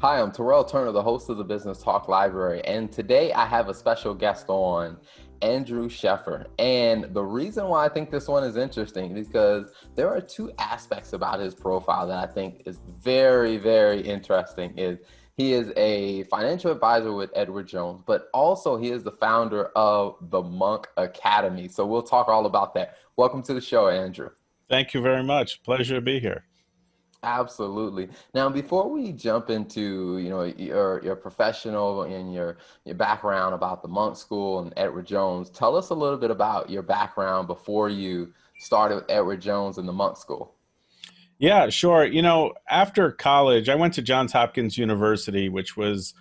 Hi, I'm Terrell Turner, the host of the Business Talk Library, and today I have a special guest on, Andrew Scheffer. And the reason why I think this one is interesting is because there are two aspects about his profile that I think is very, very interesting. Is he is a financial advisor with Edward Jones, but also he is the founder of the Monk Academy. So we'll talk all about that. Welcome to the show, Andrew. Thank you very much. Pleasure to be here. Absolutely. Now, before we jump into, your professional and your background about the Monk School and Edward Jones, tell us a little bit about your background before you started with Edward Jones and the Monk School. Yeah, sure. After college, I went to Johns Hopkins University, which was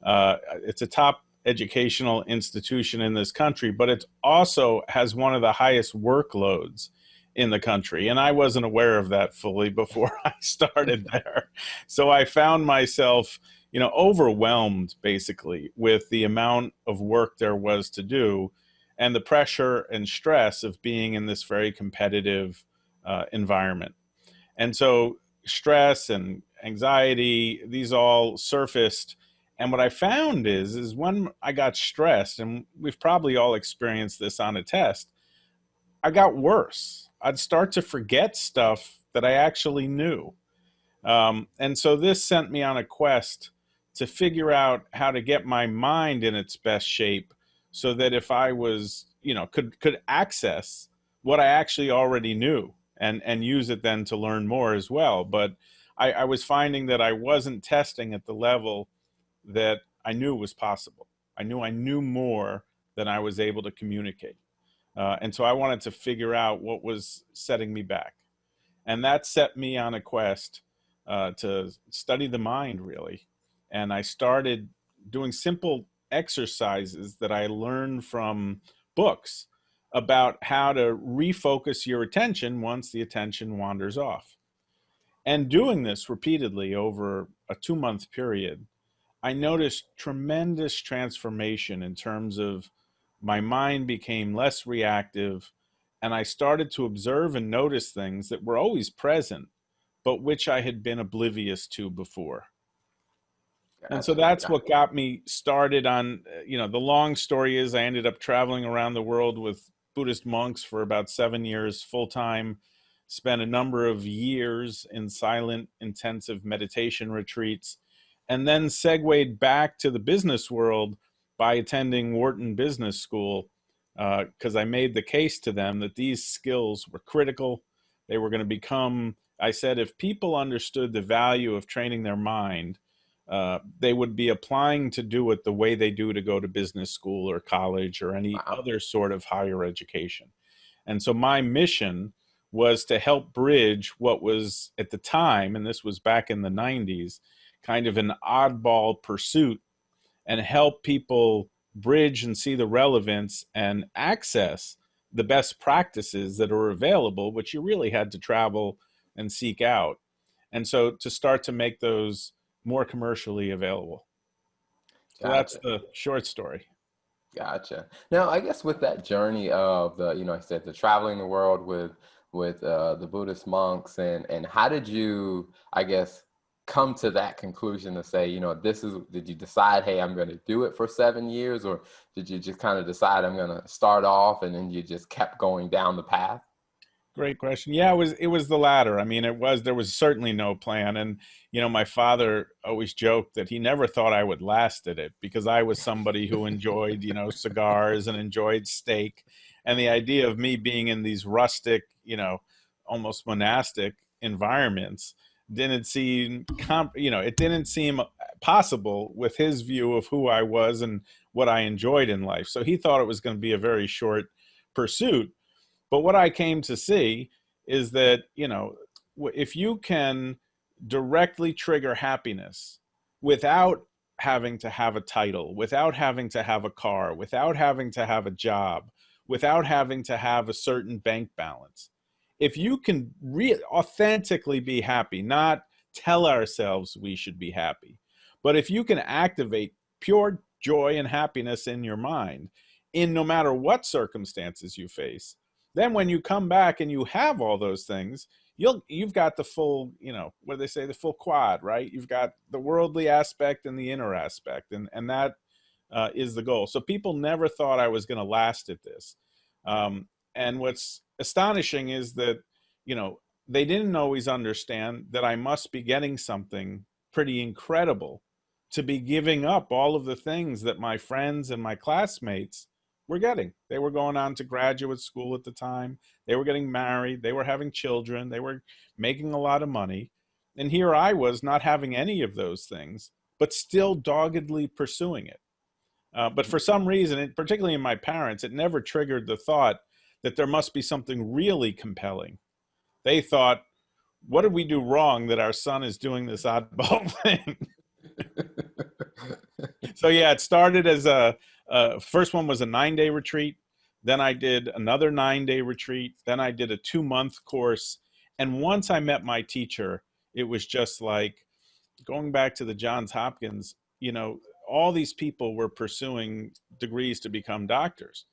it's a top educational institution in this country, but it also has one of the highest workloads in the country. And I wasn't aware of that fully before I started there. So I found myself, overwhelmed basically with the amount of work there was to do and the pressure and stress of being in this very competitive environment. And so stress and anxiety, these all surfaced. And what I found is when I got stressed, and we've probably all experienced this on a test, I got worse. I'd start to forget stuff that I actually knew. And so this sent me on a quest to figure out how to get my mind in its best shape so that if I was, could access what I actually already knew and use it then to learn more as well. But I was finding that I wasn't testing at the level that I knew was possible. I knew more than I was able to communicate. And so I wanted to figure out what was setting me back. And that set me on a quest to study the mind, really. And I started doing simple exercises that I learned from books about how to refocus your attention once the attention wanders off. And doing this repeatedly over a 2 month period, I noticed tremendous transformation in terms of my mind became less reactive, and I started to observe and notice things that were always present, but which I had been oblivious to before. And so Gotcha. that's what got me started on, the long story is I ended up traveling around the world with Buddhist monks for about 7 years full time, spent a number of years in silent, intensive meditation retreats, and then segued back to the business world by attending Wharton Business School because I made the case to them that these skills were critical. They were going to become, I said, if people understood the value of training their mind, they would be applying to do it the way they do to go to business school or college or any Wow. other sort of higher education. And so my mission was to help bridge what was at the time, and this was back in the 90s, kind of an oddball pursuit and help people bridge and see the relevance and access the best practices that are available, which you really had to travel and seek out. And so to start to make those more commercially available. So that's Gotcha. the short story. Gotcha. Now, I guess with that journey of I said the traveling the world with the Buddhist monks, and how did you, I guess, come to that conclusion to say, did you decide, hey, I'm going to do it for 7 years, or did you just kind of decide I'm going to start off, and then you just kept going down the path? Great question. Yeah, it was the latter. I mean, there was certainly no plan. And, my father always joked that he never thought I would last at it because I was somebody who enjoyed, cigars and enjoyed steak. And the idea of me being in these rustic, almost monastic environments it didn't seem possible with his view of who I was and what I enjoyed in life. So he thought it was going to be a very short pursuit. But what I came to see is that, if you can directly trigger happiness without having to have a title, without having to have a car, without having to have a job, without having to have a certain bank balance, if you can authentically be happy, not tell ourselves we should be happy, but if you can activate pure joy and happiness in your mind, in no matter what circumstances you face, then when you come back and you have all those things, you've got the full, what do they say, the full quad, right? You've got the worldly aspect and the inner aspect, and that is the goal. So people never thought I was going to last at this. And what's astonishing is that, they didn't always understand that I must be getting something pretty incredible to be giving up all of the things that my friends and my classmates were getting. They were going on to graduate school at the time. They were getting married. They were having children. They were making a lot of money. And here I was not having any of those things, but still doggedly pursuing it. But for some reason, particularly in my parents, it never triggered the thought that there must be something really compelling. They thought, what did we do wrong that our son is doing this oddball thing? So yeah, it started as first one was a 9-day retreat. Then I did another 9-day retreat. Then I did a 2-month course. And once I met my teacher, it was just like going back to the Johns Hopkins, all these people were pursuing degrees to become doctors.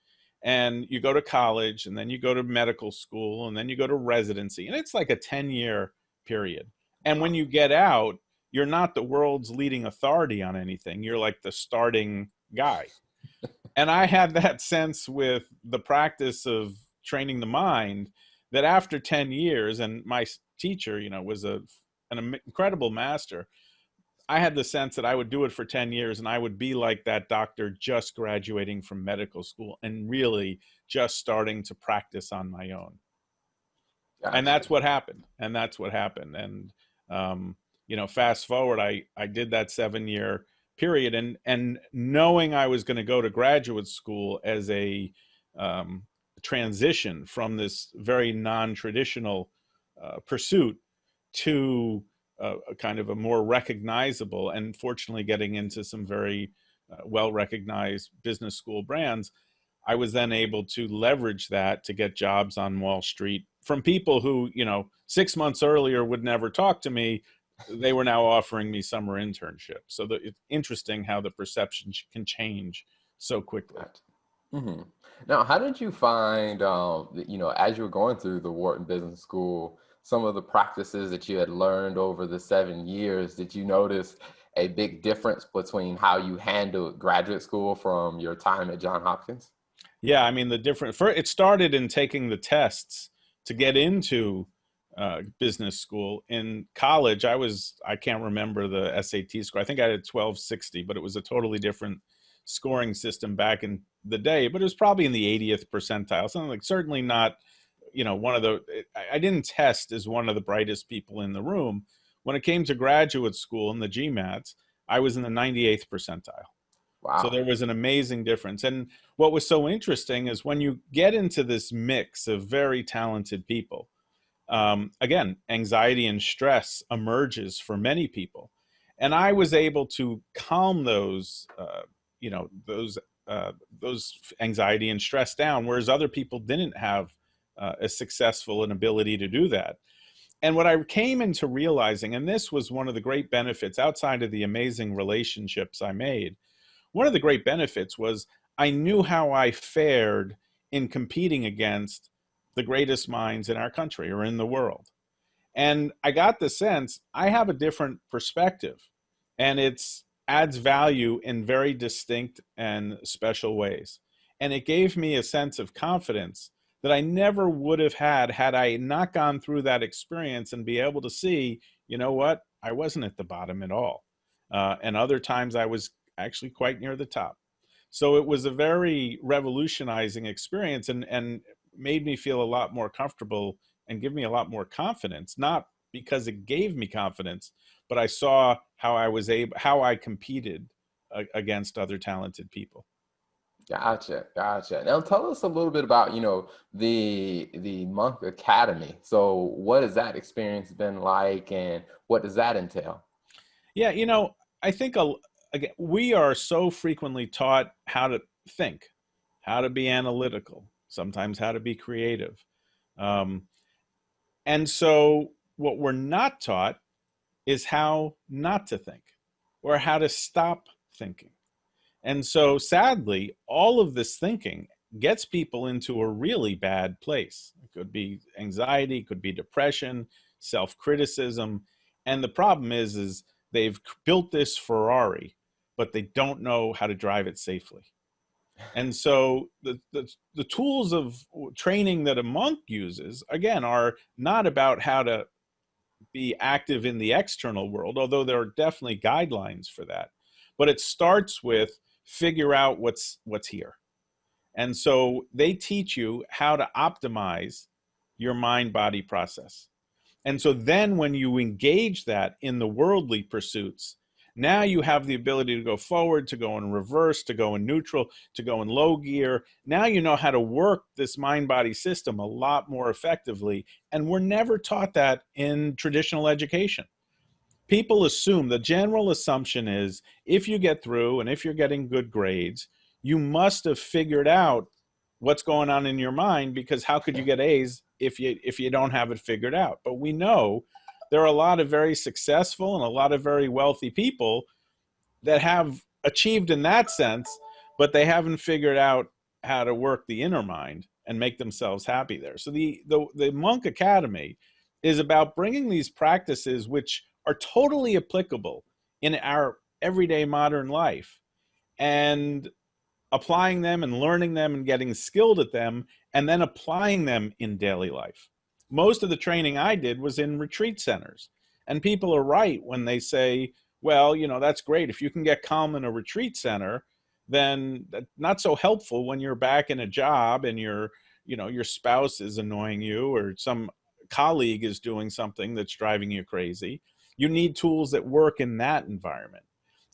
And you go to college, and then you go to medical school, and then you go to residency. And it's like a 10-year period. And when you get out, you're not the world's leading authority on anything. You're like the starting guy. And I had that sense with the practice of training the mind that after 10 years, and my teacher, was an incredible master, I had the sense that I would do it for 10 years and I would be like that doctor just graduating from medical school and really just starting to practice on my own. And Gotcha. that's what happened. And fast forward, I did that 7-year period, and knowing I was going to go to graduate school as a transition from this very non-traditional pursuit to a kind of a more recognizable, and fortunately getting into some very well-recognized business school brands, I was then able to leverage that to get jobs on Wall Street from people who, 6 months earlier would never talk to me. They were now offering me summer internships. So it's interesting how the perception can change so quickly. Gotcha. hmm Now, how did you find, as you were going through the Wharton Business School, some of the practices that you had learned over the 7 years? Did you notice a big difference between how you handled graduate school from your time at Johns Hopkins? Yeah, I mean, it started in taking the tests to get into business school. In college, I can't remember the SAT score. I think I had 1260, but it was a totally different scoring system back in the day, but it was probably in the 80th percentile, something like, certainly not, one of the, I didn't test as one of the brightest people in the room. When it came to graduate school and the GMATs, I was in the 98th percentile. So Wow. there was an amazing difference. And what was so interesting is when you get into this mix of very talented people, again, anxiety and stress emerges for many people. And I was able to calm you know, those, those anxiety and stress down, whereas other people didn't have a successful an ability to do that. And what I came into realizing, and this was one of the great benefits outside of the amazing relationships I made, one of the great benefits was I knew how I fared in competing against the greatest minds in our country or in the world. And I got the sense I have a different perspective, and it's adds value in very distinct and special ways. And it gave me a sense of confidence that I never would have had I not gone through that experience and be able to see, you know what, I wasn't at the bottom at all. And other times I was actually quite near the top. So it was a very revolutionizing experience, and made me feel a lot more comfortable and give me a lot more confidence, not because it gave me confidence, but I saw how I competed against other talented people. Gotcha, gotcha. Now tell us a little bit about, the Monk Academy. So what has that experience been like, and what does that entail? Yeah, I think again, we are so frequently taught how to think, how to be analytical, sometimes how to be creative. Um, and so what we're not taught is how not to think or how to stop thinking. And so sadly, all of this thinking gets people into a really bad place. It could be anxiety, it could be depression, self-criticism. And the problem is they've built this Ferrari, but they don't know how to drive it safely. And so the tools of training that a monk uses, again, are not about how to be active in the external world, although there are definitely guidelines for that. But it starts with figure out what's here. And so they teach you how to optimize your mind body process. And so then when you engage that in the worldly pursuits, now you have the ability to go forward, to go in reverse, to go in neutral, to go in low gear. Now you know how to work this mind body system a lot more effectively. And we're never taught that in traditional education. People assume, the general assumption is, if you get through and if you're getting good grades, you must have figured out what's going on in your mind, because how could you get A's if you don't have it figured out? But we know there are a lot of very successful and a lot of very wealthy people that have achieved in that sense, but they haven't figured out how to work the inner mind and make themselves happy there. So the Monk Academy is about bringing these practices, which are totally applicable in our everyday modern life, and applying them and learning them and getting skilled at them, and then applying them in daily life. Most of the training I did was in retreat centers. And people are right when they say, well, that's great. If you can get calm in a retreat center, then that's not so helpful when you're back in a job and your spouse is annoying you, or some colleague is doing something that's driving you crazy. You need tools that work in that environment.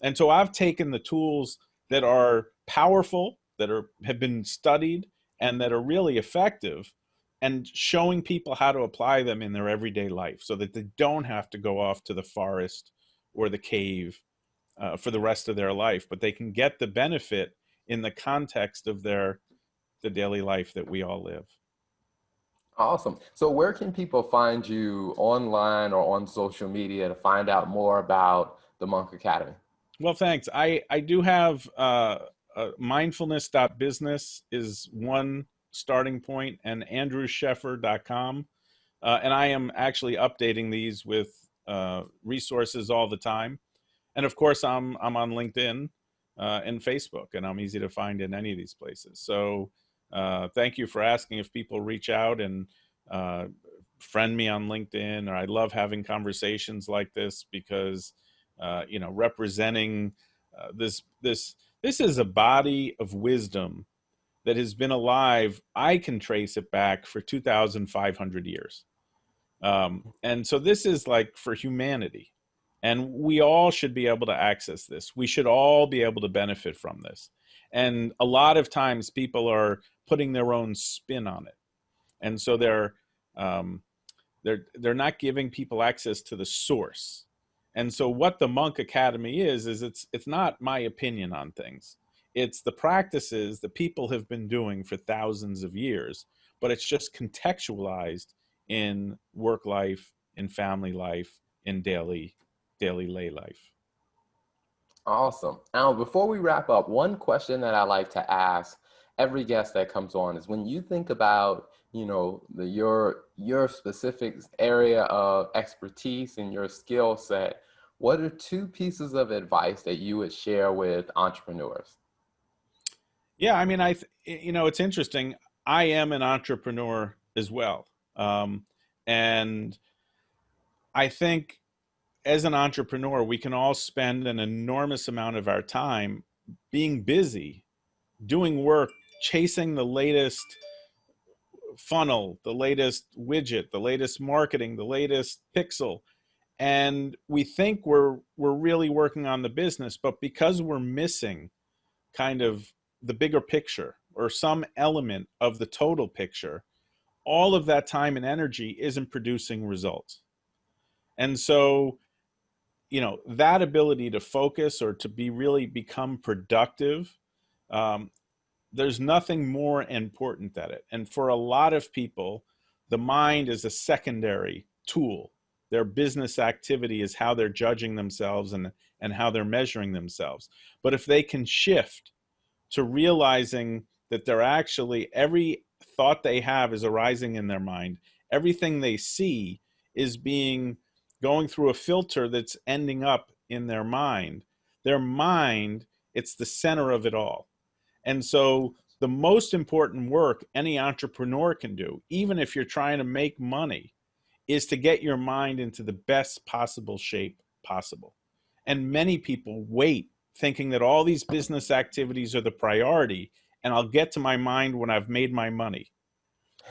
And so I've taken the tools that are powerful, that have been studied, and that are really effective, and showing people how to apply them in their everyday life so that they don't have to go off to the forest or the cave for the rest of their life, but they can get the benefit in the context of the daily life that we all live. Awesome. So where can people find you online or on social media to find out more about the Monk Academy? Well, thanks. I do have mindfulness.business is one starting point, and andrewscheffer.com. And I am actually updating these with resources all the time. And of course, I'm on LinkedIn and Facebook, and I'm easy to find in any of these places. So thank you for asking if people reach out and friend me on LinkedIn. Or I love having conversations like this, because representing this is a body of wisdom that has been alive. I can trace it back for 2,500 years. And so this is like for humanity, and we all should be able to access this. We should all be able to benefit from this. And a lot of times people are putting their own spin on it. And so they're not giving people access to the source. And so what the Monk Academy is it's not my opinion on things. It's the practices that people have been doing for thousands of years, but it's just contextualized in work life, in family life, in daily lay life. Awesome. Now, before we wrap up, one question that I like to ask every guest that comes on is, when you think about, your specific area of expertise and your skill set, what are two pieces of advice that you would share with entrepreneurs? Yeah, I mean, it's interesting. I am an entrepreneur as well. And I think as an entrepreneur, we can all spend an enormous amount of our time being busy, doing work, chasing the latest funnel, the latest widget, the latest marketing, the latest pixel. And we think we're really working on the business, but because we're missing kind of the bigger picture or some element of the total picture, all of that time and energy isn't producing results. And so, that ability to focus or to really become productive, there's nothing more important than it. And for a lot of people, the mind is a secondary tool. Their business activity is how they're judging themselves and how they're measuring themselves. But if they can shift to realizing that they're actually, every thought they have is arising in their mind. Everything they see is going through a filter that's ending up in their mind. Their mind, it's the center of it all. And so the most important work any entrepreneur can do, even if you're trying to make money, is to get your mind into the best possible shape possible. And many people wait thinking that all these business activities are the priority, and I'll get to my mind when I've made my money.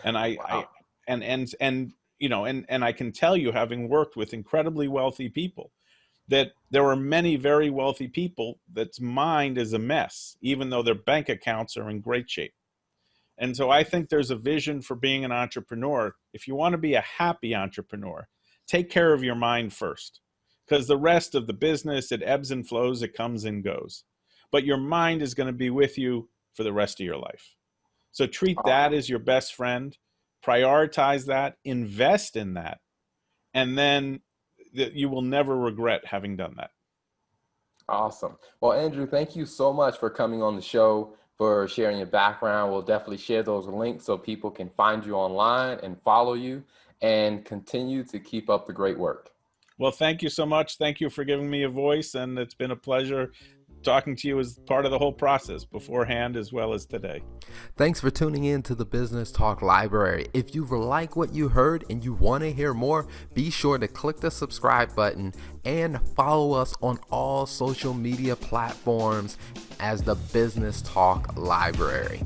And I Wow. and and I can tell you, having worked with incredibly wealthy people, that there are many very wealthy people that's mind is a mess, even though their bank accounts are in great shape. And so I think there's a vision for being an entrepreneur. If you want to be a happy entrepreneur, take care of your mind first, because the rest of the business, it ebbs and flows, it comes and goes. But your mind is going to be with you for the rest of your life. So treat that as your best friend, prioritize that, invest in that, and then you will never regret having done that. Awesome. Well, Andrew, thank you so much for coming on the show, for sharing your background. We'll definitely share those links so people can find you online and follow you and continue to keep up the great work. Well, thank you so much. Thank you for giving me a voice, and it's been a pleasure talking to you as part of the whole process, beforehand as well as today. Thanks for tuning in to the Business Talk Library. If you like what you heard and you want to hear more, be sure to click the subscribe button and follow us on all social media platforms as the Business Talk Library.